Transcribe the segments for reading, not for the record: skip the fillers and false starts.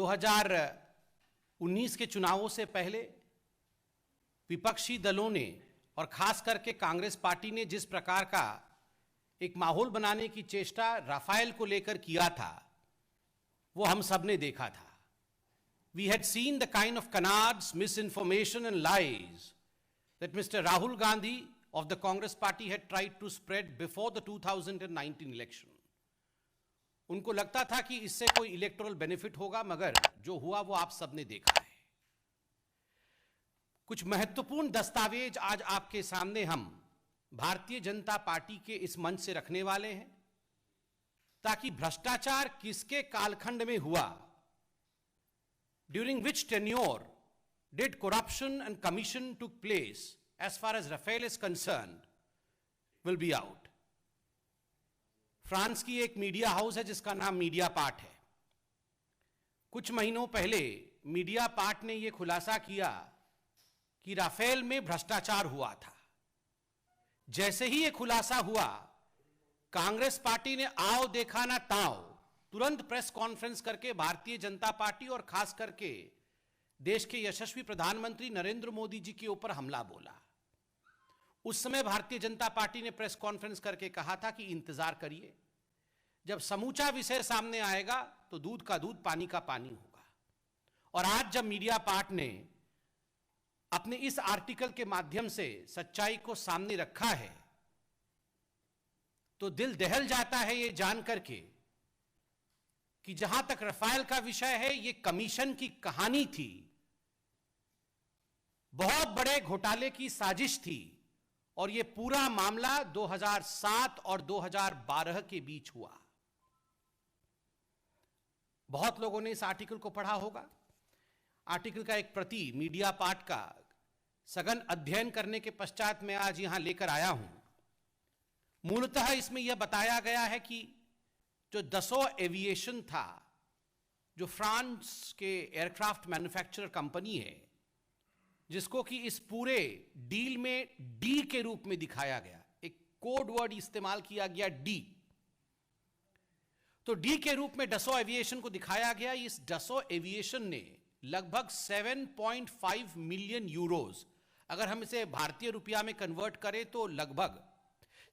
2019 के चुनावों से पहले विपक्षी दलों ने और खास करके कांग्रेस पार्टी ने जिस प्रकार का एक माहौल बनाने की चेष्टा राफेल को लेकर किया था, वो हम सब ने देखा था. We had seen the kind of canards, misinformation and lies that Mr. Rahul Gandhi of the Congress party had tried to spread before the 2019 election. उनको लगता था कि इससे कोई इलेक्टोरल बेनिफिट होगा, मगर जो हुआ वो आप सबने देखा है. कुछ महत्वपूर्ण दस्तावेज आज आपके सामने हम भारतीय जनता पार्टी के इस मंच से रखने वाले हैं, ताकि भ्रष्टाचार किसके कालखंड में हुआ, during which tenure did corruption and commission took place as far as Rafael is concerned, will be out. France की एक मीडिया हाउस है जिसका नाम मीडिया पार्ट है. कुछ महीनों पहले मीडिया पार्ट ने यह खुलासा किया कि राफेल में भ्रष्टाचार हुआ था. जैसे ही यह खुलासा हुआ, कांग्रेस पार्टी ने आओ देखा ना ताओ तुरंत प्रेस कॉन्फ्रेंस करके भारतीय जनता पार्टी और खास करके देश के यशस्वी प्रधानमंत्री नरेंद्र मोदी जी के ऊपर हमला बोला. उस समय भारतीय जनता पार्टी ने प्रेस कॉन्फ्रेंस करके कहा था कि इंतजार करिए, जब समूचा विषय सामने आएगा तो दूध का दूध पानी का पानी होगा. और आज जब मीडिया पार्ट ने अपने इस आर्टिकल के माध्यम से सच्चाई को सामने रखा है, तो दिल दहल जाता है ये जान करके कि जहां तक राफेल का विषय है, ये कमीशन की कहानी थी, बहुत बड़े घोटाले की साजिश थी. और ये पूरा मामला 2007 और 2012 के बीच हुआ. बहुत लोगों ने इस आर्टिकल को पढ़ा होगा. आर्टिकल का एक प्रति मीडिया पार्ट का सघन अध्ययन करने के पश्चात मैं आज यहां लेकर आया हूं. मूलतः इसमें यह बताया गया है कि जो दसों एविएशन था, जो फ्रांस के एयरक्राफ्ट मैन्युफैक्चरर कंपनी है, जिसको कि इस पूरे डील में डी के रूप में दिखाया गया, एक कोड वर्ड इस्तेमाल किया गया डी. तो डी के रूप में डसो एविएशन को दिखाया गया. इस डसो एविएशन ने लगभग 7.5 मिलियन यूरोज, अगर हम इसे भारतीय रुपया में कन्वर्ट करें तो लगभग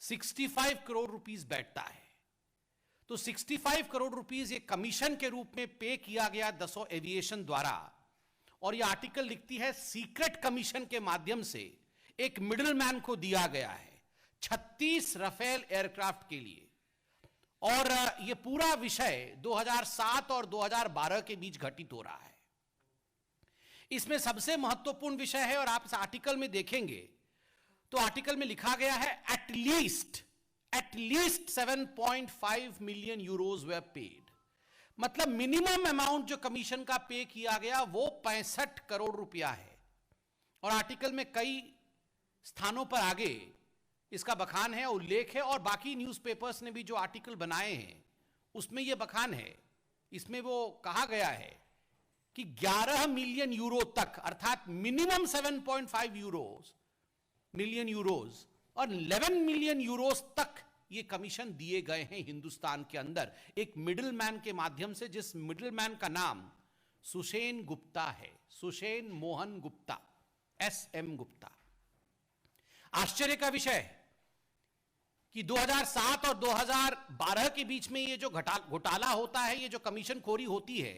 65 करोड़ रुपीस बैठता है. तो 65 करोड़ रुपीस ये कमीशन के रूप में पे किया गया दसो एविएशन द्वारा. और ये आर्टिकल लिखती है सीक्रेट कमीशन के माध्यम से एक मिडिलमैन को दिया गया है 36 राफेल एयरक्राफ्ट के लिए. और ये पूरा विषय 2007 और 2012 के बीच घटित हो रहा है. इसमें सबसे महत्वपूर्ण विषय है, और आप इस आर्टिकल में देखेंगे तो आर्टिकल में लिखा गया है at least 7.5 million euros way paid. मतलब मिनिमम अमाउंट जो कमीशन का पे किया गया वो 65 करोड़ रुपया है. और आर्टिकल में कई स्थानों पर आगे इसका बखान है, उल्लेख है, और बाकी न्यूज़पेपर्स ने भी जो आर्टिकल बनाए हैं उसमें यह बखान है. इसमें वो कहा गया है कि 11 मिलियन यूरो तक, अर्थात मिनिमम 7.5 मिलियन यूरोज और 11 मिलियन यूरोज तक ये कमीशन दिए गए हैं हिंदुस्तान के अंदर एक मिडिलमैन के माध्यम से, जिस मिडिलमैन का नाम सुषेण गुप्ता है, सुषेण मोहन गुप्ता, SM गुप्ता. आश्चर्य का विषय है कि 2007 और 2012 के बीच में ये जो घोटाला होता है, ये जो कमीशन खोरी होती है,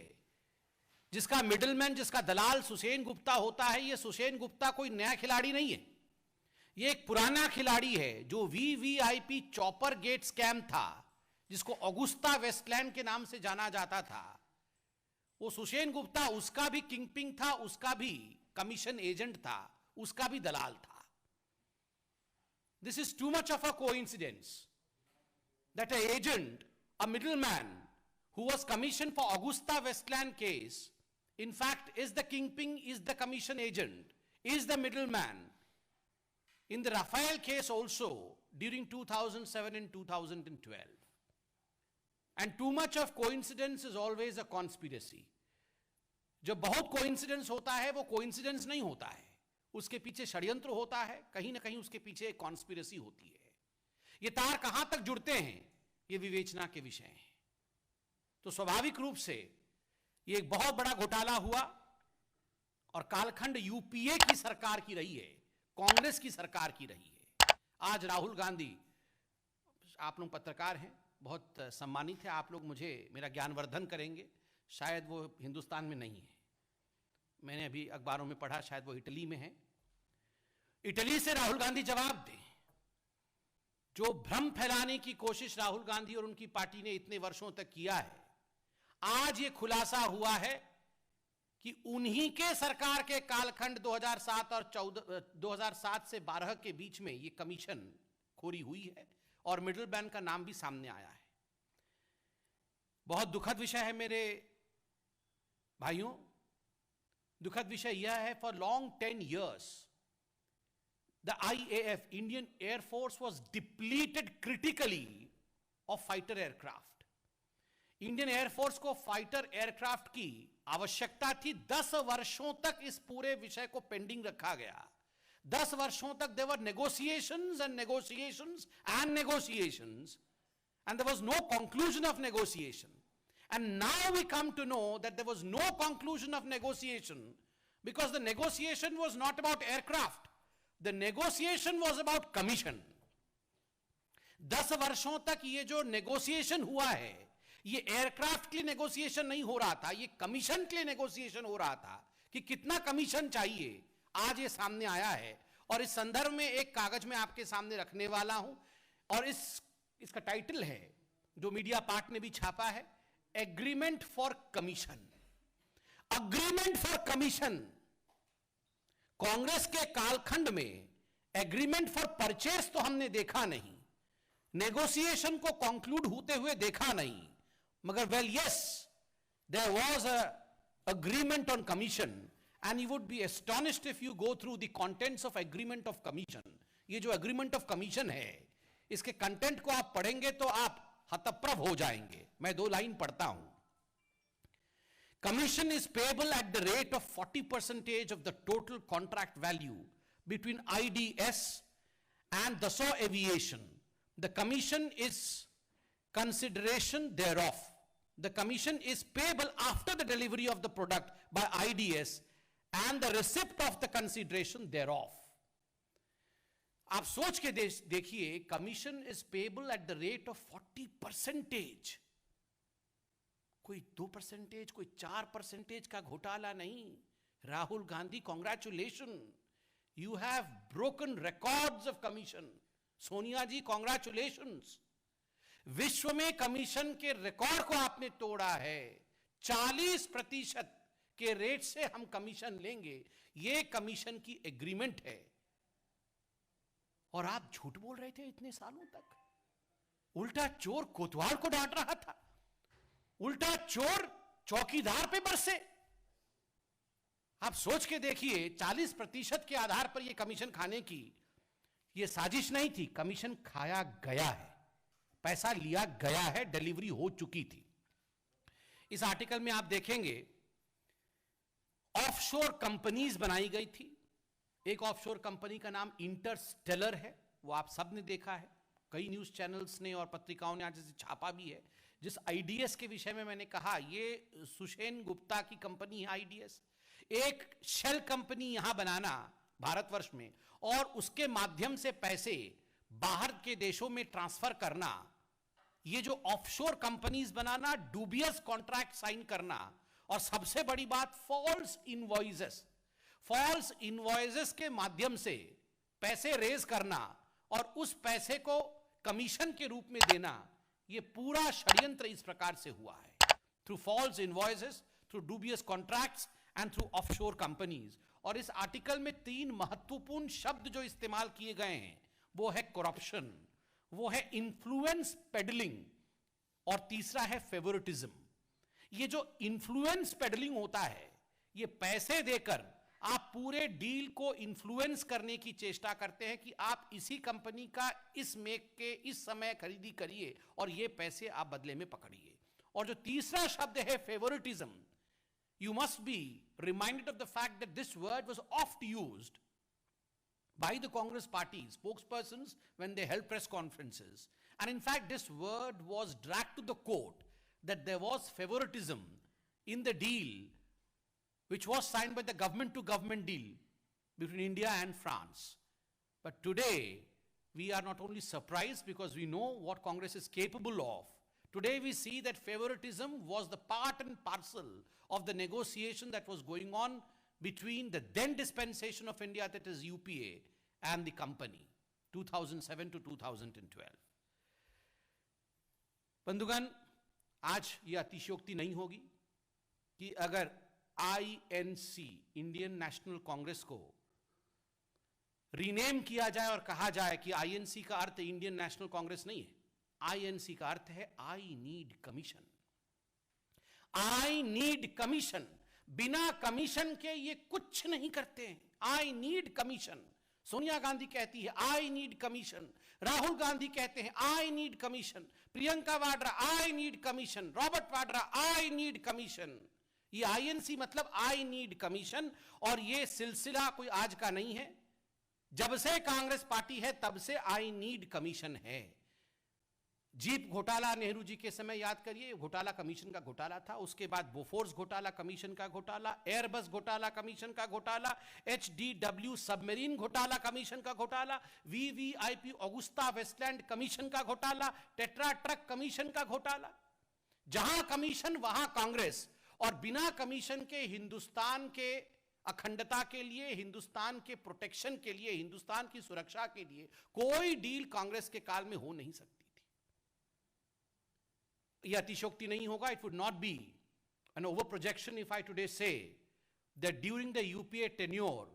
जिसका मिडिलमैन, जिसका दलाल सुषेण गुप्ता होता है, ये सुषेण गुप्ता कोई नया खिलाड़ी नहीं है. ये एक पुराना खिलाड़ी है जो VVIP चॉपर गेट स्कैम था, जिसको ऑगुस्ता वेस्टलैंड के नाम से जाना जाता था. वो सुषेण गुप्ता उसका भी किंगपिन था, उसका भी कमीशन एजेंट था, उसका भी दलाल था. This is too much of a coincidence that a agent, a middleman who was commissioned for Augusta Westland case, in fact is the kingpin, is the commission agent, is the middleman in the Rafael case also during 2007 and 2012. And too much of coincidence is always a conspiracy. जो बहुत coincidence होता है वो coincidence नहीं होता है, उसके पीछे षड्यंत्र होता है, कहीं ना कहीं उसके पीछे एक कॉन्स्पिरेसी होती है. ये तार कहां तक जुड़ते हैं ये विवेचना के विषय हैं. तो स्वाभाविक रूप से ये एक बहुत बड़ा घोटाला हुआ और कालखंड यूपीए की सरकार की रही है, कांग्रेस की सरकार की रही है। आज राहुल गांधी, आप लोग पत्रकार हैं, बहुत सम्मानित है, आप लोग मुझे मेरा ज्ञानवर्धन करेंगे। शायद वो हिंदुस्तान में नहीं है, मैंने अभी अखबारों में पढ़ा, शायद वो इटली में है। इटली से राहुल गांधी जवाब दें। जो भ्रम फैलाने की कोशिश राहुल गांधी और उनकी पार्टी ने इतने वर्षों तक किया है, आज ये खुलासा हुआ है कि उन्हीं के सरकार के कालखंड 2007 और 2007 से 12 के बीच में ये कमीशन खोरी हुई है और मिडिल मैन का नाम भी सामने आया है। बहुत दुखद विषय है मेरे भाइयों। दुखद विषय यह है, for long 10 years the IAF, Indian Air Force, was depleted critically of fighter aircraft. Indian air force को फाइटर एयरक्राफ्ट की आवश्यकता थी। 10 वर्षों तक इस पूरे विषय को पेंडिंग रखा गया। 10 वर्षों तक there were negotiations and negotiations and negotiations, and there was no conclusion of negotiation. And now we come to know that there was no conclusion of negotiation because the negotiation was not about aircraft. The negotiation was about commission. 10 वर्षों तक ये जो negotiation हुआ है, ये aircraft के लिए negotiation नहीं हो रहा था, ये कमीशन के लिए नेगोशिएशन हो रहा था कि कितना कमीशन चाहिए। आज ये सामने आया है और इस संदर्भ में एक कागज में आपके सामने रखने वाला हूं और इसका टाइटल है, जो मीडिया पार्ट ने भी छापा है, agreement for commission. Agreement for commission. Congress के कालखंड में एग्रीमेंट फॉर परचेस तो हमने देखा नहीं, नेगोशिएशन को कंक्लूड होते हुए देखा नहीं, मगर well yes, there was a agreement on commission and you would be astonished if you go through the contents of agreement of commission. ये जो एग्रीमेंट ऑफ कमीशन है, इसके कंटेंट को आप पढ़ेंगे तो आप हतप्रभ हो जाएंगे। मैं 2 लाइन पढ़ता हूं। Commission is payable at the rate of 40% of the total contract value between IDS and Dassault Aviation. The commission is consideration thereof. The commission is payable after the delivery of the product by IDS and the receipt of the consideration thereof. आप सोच के देखिए, commission is payable at the rate of 40%। कोई 2%, कोई 4% का घोटाला नहीं। Rahul Gandhi, congratulation, you have broken records of commission. Sonia ji, congratulations. विश्व में कमीशन के रिकॉर्ड को आपने तोड़ा है। 40% के रेट से हम कमीशन लेंगे, यह कमीशन की एग्रीमेंट है। और आप झूठ बोल रहे थे इतने सालों तक। उल्टा चोर कोतवाल को डांट रहा था, उल्टा चोर चौकीदार पे बरसे। आप सोच के देखिए, 40% के आधार पर यह कमीशन खाने की यह साजिश नहीं थी, कमीशन खाया गया है, पैसा लिया गया है, डिलीवरी हो चुकी थी। इस आर्टिकल में आप देखेंगे ऑफशोर कंपनीज बनाई गई थी। एक ऑफशोर कंपनी का नाम इंटरस्टेलर है, वो आप सब ने देखा है, कई न्यूज चैनल्स ने और पत्रिकाओं ने आज इसे छापा भी है। जिस आईडीएस के विषय में मैंने कहा, ये सुषेन गुप्ता की कंपनी है आईडीएस। एक शेल कंपनी यहां बनाना भारतवर्ष में और उसके माध्यम से पैसे बाहर के देशों में ट्रांसफर करना, ये जो ऑफशोर कंपनीज बनाना, डूबियस कॉन्ट्रैक्ट साइन करना, और सबसे बड़ी बात फॉल्स इनवॉइसेस। फॉल्स इनवॉइसेस के माध्यम से पैसे रेज करना और उस पैसे को कमीशन के रूप में देना, यह पूरा षड्यंत्र इस प्रकार से हुआ है, through false invoices, through dubious contracts and through offshore companies. और इस आर्टिकल में 3 महत्वपूर्ण शब्द जो इस्तेमाल किए गए हैं, वो है करप्शन, वो है इन्फ्लुएंस पेडलिंग, और तीसरा है फेवरेटिज्म। ये जो इन्फ्लुएंस पेडलिंग होता है, ये पैसे देकर आप पूरे डील को इन्फ्लुएंस करने की चेष्टा करते हैं कि आप इसी कंपनी का इस मेक के इस समय खरीदी करिए और ये पैसे आप बदले में पकड़िए। और जो तीसरा शब्द है favouritism, you must be reminded of the fact that this word was oft used by the Congress party spokespersons when they held press conferences. And in fact, this word was dragged to the court that there was favoritism in the deal which was signed by the government to government deal between India and France. But today, we are not only surprised because we know what Congress is capable of. Today we see that favoritism was the part and parcel of the negotiation that was going on between the then dispensation of India, that is UPA, and the company, 2007 to 2012. बंधुगण, आज ये अतिशयोक्ति नहीं होगी कि अगर INC, Indian national Congress को rename किया जाए और कहा जाए कि INC का अर्थ इंडियन नेशनल कांग्रेस नहीं है, INC का अर्थ है I need commission. I need commission, बिना कमीशन के ये कुछ नहीं करते हैं। I need commission. Sonia Gandhi कहती है I need commission, Rahul Gandhi कहते हैं I need commission, Priyanka Vadra I need commission, Robert Vadra I need commission. ये INC मतलब आई नीड कमीशन। और ये सिलसिला कोई आज का नहीं है, जब से कांग्रेस पार्टी है तब से आई नीड कमीशन है। जीप घोटाला नेहरू जी के समय याद करिए, घोटाला कमीशन का घोटाला था। उसके बाद बोफोर्स घोटाला कमीशन का घोटाला, एयरबस घोटाला कमीशन का घोटाला, HDW सबमरीन घोटाला कमीशन का घोटाला, VVIP ऑगुस्ता वेस्टलैंड कमीशन का घोटाला, टेट्रा ट्रक कमीशन का घोटाला। जहां कमीशन वहां कांग्रेस। और बिना कमीशन के हिंदुस्तान के अखंडता के लिए, हिंदुस्तान के प्रोटेक्शन के लिए, हिंदुस्तान की सुरक्षा के लिए कोई डील कांग्रेस के काल में हो नहीं सकती। यह अतिशयोक्ति नहीं होगा। It would not be an overprojection if I today say that during the UPA tenure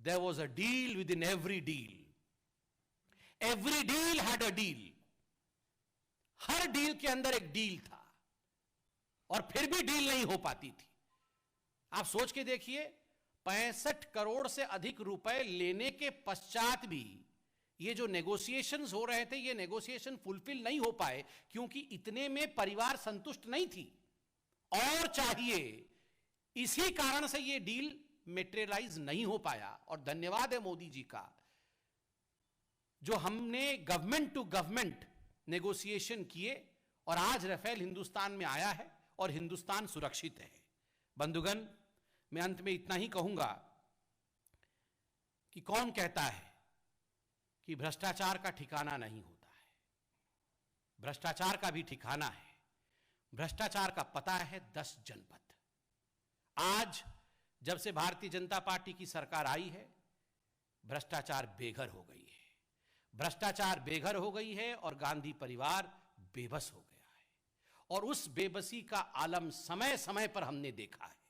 there was a deal within every deal. Every deal had a deal. Her deal के अंदर एक डील था और फिर भी डील नहीं हो पाती थी। आप सोच के देखिए, 65 करोड़ से अधिक रुपए लेने के पश्चात भी ये जो नेगोशिएशंस हो रहे थे, ये नेगोशिएशन फुलफिल नहीं हो पाए क्योंकि इतने में परिवार संतुष्ट नहीं थी और चाहिए। इसी कारण से ये डील मेटेरियलाइज नहीं हो पाया। और धन्यवाद है मोदी जी का, जो हमने गवर्नमेंट टू गवर्नमेंट नेगोशिएशन किए और आज राफेल हिंदुस्तान में आया है और हिंदुस्तान सुरक्षित है। बंधुगण, मैं अंत में इतना ही कहूंगा कि कौन कहता है कि भ्रष्टाचार का ठिकाना नहीं होता है? भ्रष्टाचार का भी ठिकाना है। भ्रष्टाचार का पता है 10 जनपद। आज जब से भारतीय जनता पार्टी की सरकार आई है, भ्रष्टाचार बेघर हो गई है। भ्रष्टाचार बेघर हो गई है और गांधी परिवार बेबस हो गया है। और उस बेबसी का आलम समय समय पर हमने देखा है।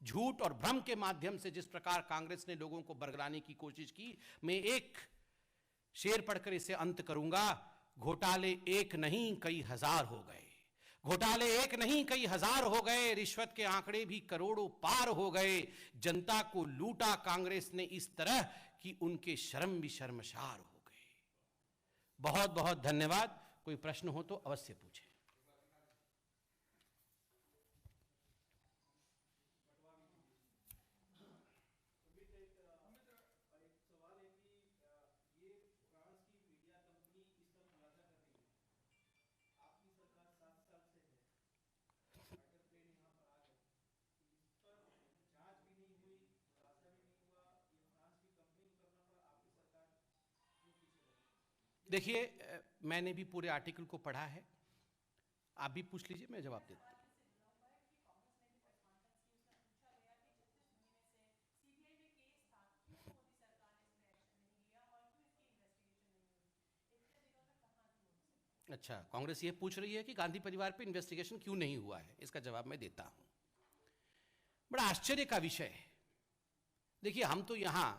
झूठ और भ्रम के माध्यम से जिस प्रकार कांग्रेस ने लोगों को बरगलाने की कोशिश की, मैं एक शेर पढ़कर इसे अंत करूंगा। घोटाले एक नहीं कई हजार हो गए, घोटाले एक नहीं कई हजार हो गए, रिश्वत के आंकड़े भी करोड़ों पार हो गए। जनता को लूटा कांग्रेस ने इस तरह कि उनके शर्म भी शर्मसार हो गए। बहुत बहुत धन्यवाद। कोई प्रश्न हो तो अवश्य पूछें। देखिए, मैंने भी पूरे आर्टिकल को पढ़ा है, आप भी पूछ लीजिए, मैं जवाब देता हूं। अच्छा, कांग्रेस ये पूछ रही है कि गांधी परिवार पे इन्वेस्टिगेशन क्यों नहीं हुआ है। इसका जवाब मैं देता हूं। बड़ा आश्चर्य का विषय है। देखिए, हम तो यहां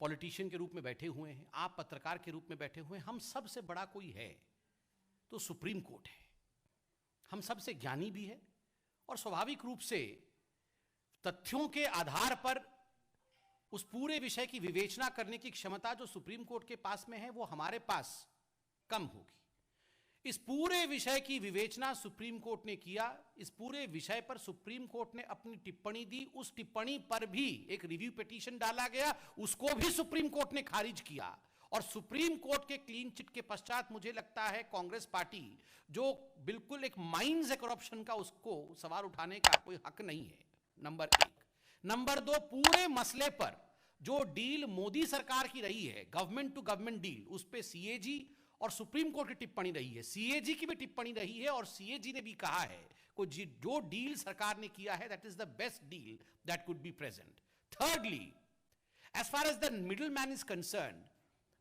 पॉलिटिशियन के रूप में बैठे हुए हैं, आप पत्रकार के रूप में बैठे हुए हैं। हम सबसे बड़ा कोई है तो सुप्रीम कोर्ट है। हम सबसे ज्ञानी भी है और स्वाभाविक रूप से तथ्यों के आधार पर उस पूरे विषय की विवेचना करने की क्षमता जो सुप्रीम कोर्ट के पास में है, वो हमारे पास कम होगी। इस पूरे विषय की विवेचना सुप्रीम कोर्ट ने किया। इस पूरे विषय पर सुप्रीम कोर्ट ने अपनी टिप्पणी दी। उस टिप्पणी पर भी एक रिव्यू पिटीशन डाला गया, उसको भी सुप्रीम कोर्ट ने खारिज किया। और सुप्रीम कोर्ट के क्लीन चिट के पश्चात मुझे लगता है कांग्रेस पार्टी, जो बिल्कुल एक माइंस है करप्शन का, उसको सवाल उठाने का कोई हक नहीं है, नंबर एक। नंबर दो, पूरे मसले पर जो डील मोदी सरकार की रही है, गवर्नमेंट टू गवर्नमेंट डील, उस पे सीएजी और सुप्रीम कोर्ट की टिप्पणी रही है, सीएजी की भी टिप्पणी रही है, और सीएजी ने भी कहा है कि जो डील सरकार ने किया है, that is the best deal that could be present. Thirdly, as far as the middleman is concerned,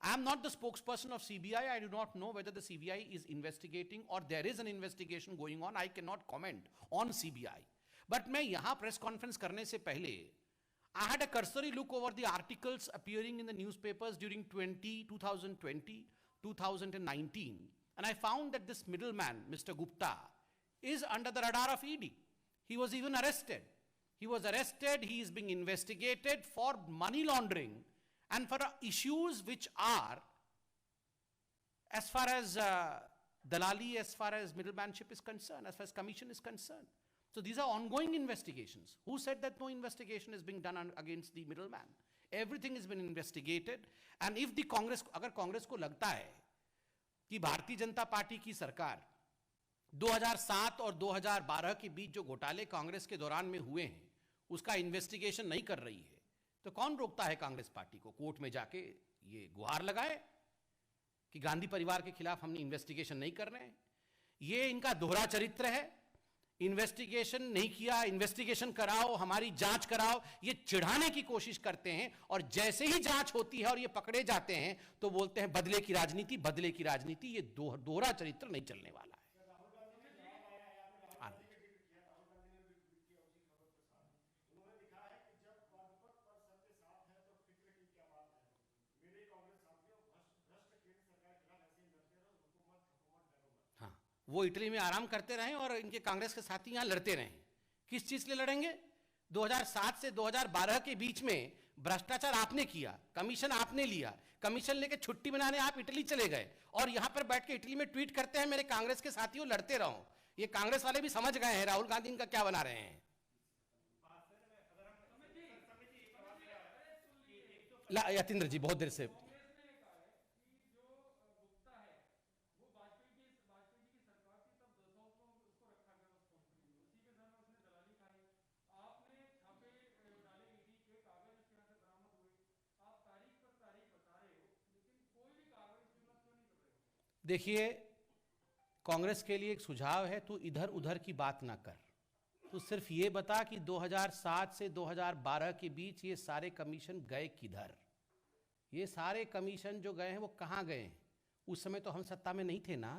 I am not the spokesperson of CBI. I do not know whether the CBI is investigating or there is an investigation going on. I cannot comment on CBI. But मैं यहाँ press conference करने से पहले, I had a cursory look over the articles appearing in the newspapers during 2020, 2019, and I found that this middleman, Mr. Gupta, is under the radar of ED. He was even arrested. He was arrested, he is being investigated for money laundering and for issues which are, as far as dalali, as far as middlemanship is concerned, as far as commission is concerned. So these are ongoing investigations. Who said that no investigation is being done against the middleman? Everything has been investigated, and if the Congress, अगर कांग्रेस को लगता है कि Bharatiya Janata party की सरकार 2007 और 2012 के बीच जो घोटाले कांग्रेस के दौरान में हुए हैं उसका इन्वेस्टिगेशन नहीं कर रही है, तो कौन रोकता है कांग्रेस पार्टी को कोर्ट में जाके ये गुहार लगाए कि गांधी परिवार के खिलाफ हमने इन्वेस्टिगेशन नहीं कर रहे हैं? ये इनका दोहरा चरित्र है। इन्वेस्टिगेशन नहीं किया, इन्वेस्टिगेशन कराओ, हमारी जांच कराओ, ये चिढ़ाने की कोशिश करते हैं, और जैसे ही जांच होती है और ये पकड़े जाते हैं तो बोलते हैं बदले की राजनीति, बदले की राजनीति। ये दोहरा चरित्र नहीं चलने वाला है। वो इटली में आराम करते रहें और इनके कांग्रेस के साथी यहां लड़ते रहें। किस चीज के लिए लड़ेंगे? 2007 से 2012 के बीच में भ्रष्टाचार आपने किया, कमीशन आपने लिया, कमीशन लेके छुट्टी मनाने आप इटली चले गए, और यहां पर बैठ के इटली में ट्वीट करते हैं मेरे कांग्रेस के साथियों लड़ते रहो। ये कांग्रेस वाले भी समझ गए हैं राहुल गांधी इनका क्या बना रहे हैं। यतीन्द्र जी बहुत देर से देखिए, कांग्रेस के लिए एक सुझाव है, तू इधर उधर की बात ना कर, तू सिर्फ ये बता कि 2007 से 2012 के बीच ये सारे कमीशन गए किधर? ये सारे कमीशन जो गए हैं वो कहाँ गए हैं? उस समय तो हम सत्ता में नहीं थे ना,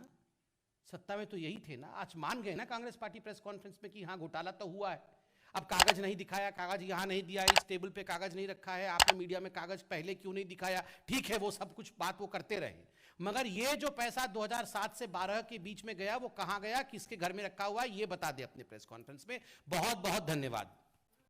सत्ता में तो यही थे ना। आज मान गए ना कांग्रेस पार्टी प्रेस कॉन्फ्रेंस में कि हाँ घोटाला तो हुआ है। अब कागज नहीं दिखाया, कागज यहाँ नहीं दिया, इस टेबल पे कागज नहीं रखा है, आपने मीडिया में कागज पहले क्यों नहीं दिखाया? ठीक है, वो सब कुछ बात वो करते रहे, मगर ये जो पैसा 2007 से 12 के बीच में गया वो कहाँ गया, किसके घर में रखा हुआ है, ये बता दे अपने प्रेस कॉन्फ्रेंस में। बहुत बहुत धन्यवाद।